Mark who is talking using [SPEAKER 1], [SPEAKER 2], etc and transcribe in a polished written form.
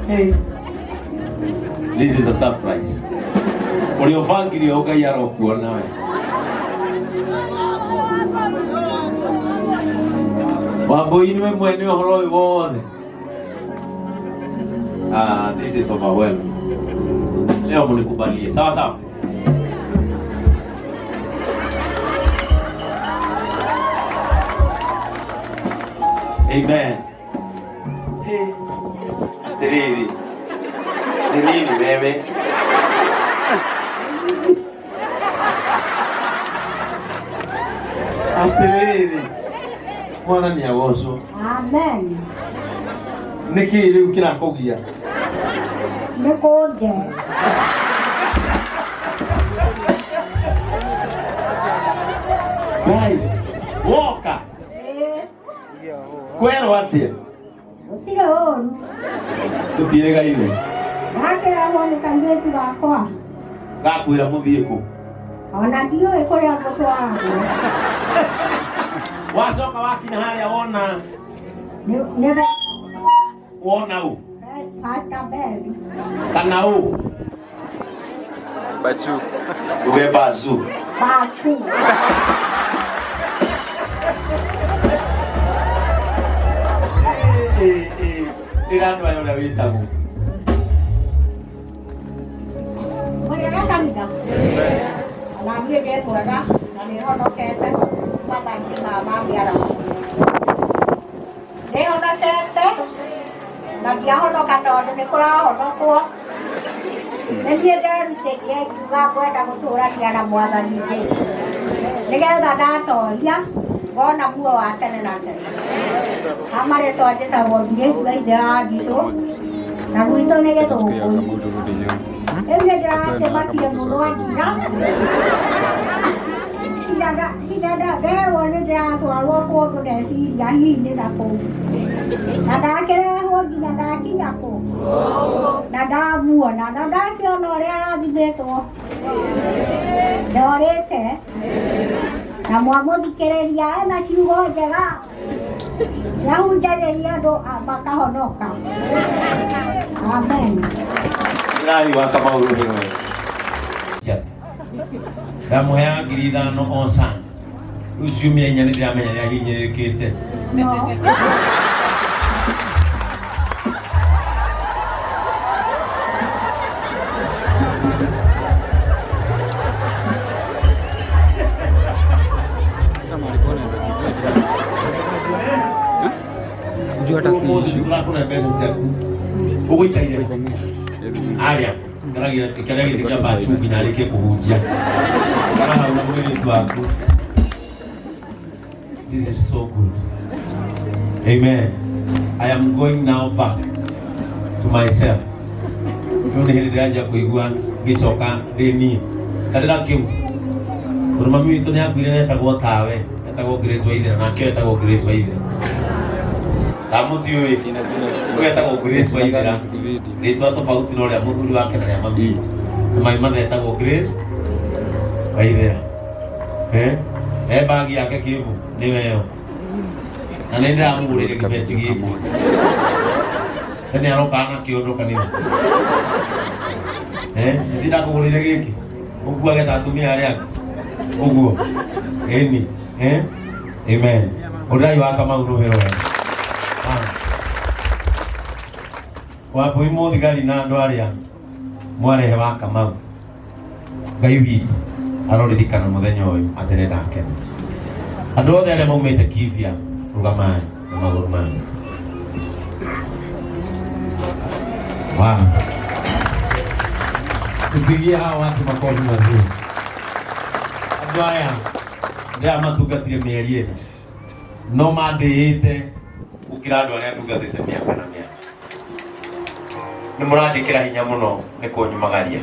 [SPEAKER 1] Hey, this is a surprise. Uliofangiri Ngai arokuona we. Wambui niwe mwene uhoro uyu wothe. This is overwhelming. Leo munikubalie. Sawa sawa. Amen. Hey. Tereri. Ni nini wewe? Tereri. Mwana ni agoso.
[SPEAKER 2] Amen.
[SPEAKER 1] Niki riu kirakugia.
[SPEAKER 2] Nikonde.
[SPEAKER 1] Gai. Woka. Kwero atia.
[SPEAKER 2] Utire oru.
[SPEAKER 1] Utire gaine.
[SPEAKER 2] Hakira wone kangetu gakwa.
[SPEAKER 1] Gakwira muthie ku.
[SPEAKER 2] Ona ndio ikuria gutwara.
[SPEAKER 1] Wacoka wakinya haria wona.
[SPEAKER 2] Nebe.
[SPEAKER 1] Wona u.
[SPEAKER 2] Patabeli.
[SPEAKER 1] Kana u.
[SPEAKER 3] Bachu.
[SPEAKER 1] Uwe bazu.
[SPEAKER 2] Bachu.
[SPEAKER 1] Tirando ayo la vita mu.
[SPEAKER 2] Mwenye kamida. Na ndiye getu aga, na ni hono kete. Baba ndi mama biara. De hono kete. Na dia hono katone ni kora hono ko. Ndiye daru te ye kuga kwenda gutura dia na mwathani ndi. Nigetha ndatoria ngona muo wa tene na tene. Amare to ate sa wogire kuga diso. Na gwito nege to ko. Ene dra te makire muno agira. Kidada dero ne dra to alo ko ko de si ya hi ne da ko. Nada kere hogi nada kinya ko. Nada muo nada ke ono re ara di beto. Dorete. Na muamo di kereria na kiugo jega. Ya hujaria do makahonoka. Amen.
[SPEAKER 1] Nai wa Kamau wewe. Damu ya girida no onsan. Usumie nyane dia menya ya hinyekete.
[SPEAKER 2] No.
[SPEAKER 1] Kuna pesa zako. Uko itaile. Aria. Kala kitia bachu kinaleke kuhujia. Kana una mwili tu wako. This is so good. Amen. I am going now back to myself. Nune hili daraja kuigua gicoka deni. Kadira kiu. Uruma mimi to ne akwire ne tago tawe. Tago Grace waithira na kyo tago Grace waithira. Tamuti wewe. Ugetago Grace waithira. Ritwa tofauti no ria muthuri wake na ria mami. Mai mathetago Grace waithira. Bagi yake kibu ni wewe. Na nenda amurire kibeti giki. Tani aroka na kiondo kanini. Ndira kugurire giki. Uguo agetha atumia aria yake. Uguo. Eni. Amen. Udai wa Kamau ruhero. Wapo imo thigari na andu aria mwarehe wa Kamau. Ngai witu aroririkana muthenya uyu atene ndake. Andu othe aria maumite Kivia rugamai na maguru manyu. Wow. Tupigie hawa watu makofi mazuri. Andu aya ndia matungatire mieri ĩna no mandĩĩte gũkĩra andũ arĩa ndungatĩte mĩaka na mĩaka. Nĩ mũranjĩkĩra hinya mũno nĩ kũnyumagaria.